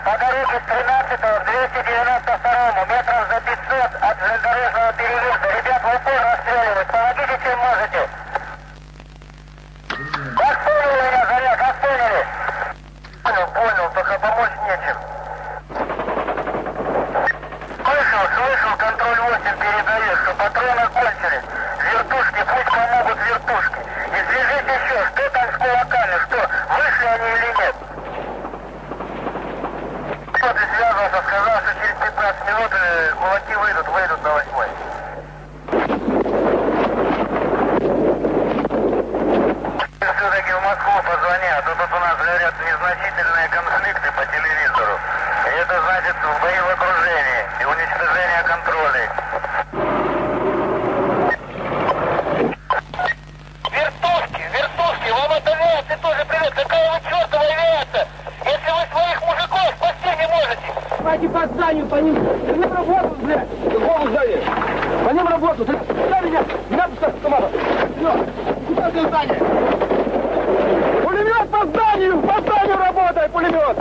по дороге с 13-го к 292-му, метров за 500 от железнодорожного переезда. Ребят, в упор расстреливают. Помогите, чем можете. Вас понял меня, Заря, вас поняли? Понял, только помочь нечем. Слышал, контроль 8 передает, что патроны кончились. Вертушки, пусть помогут вертушки. И свяжите еще, что там с кулаками, что, вышли они или нет? Вот и связывался, сказал, что через 15 минут кулаки выйдут на 8-й. Все-таки в Москву позвонят, а тут у нас говорят незначительные конфликты по телевизору. И это значит бои в окружении и уничтожение контролей. Вертушки, вам это авиация тоже привет. Какая вы чертова авиация? Если вы своих мужиков спасти не можете. Давайте по зданию, по ним работу, блядь. Какому зданию? По ним работу. Куда меня? Не надо сейчас команда. Куда ты здание? Пулемет по зданию работай, пулемет.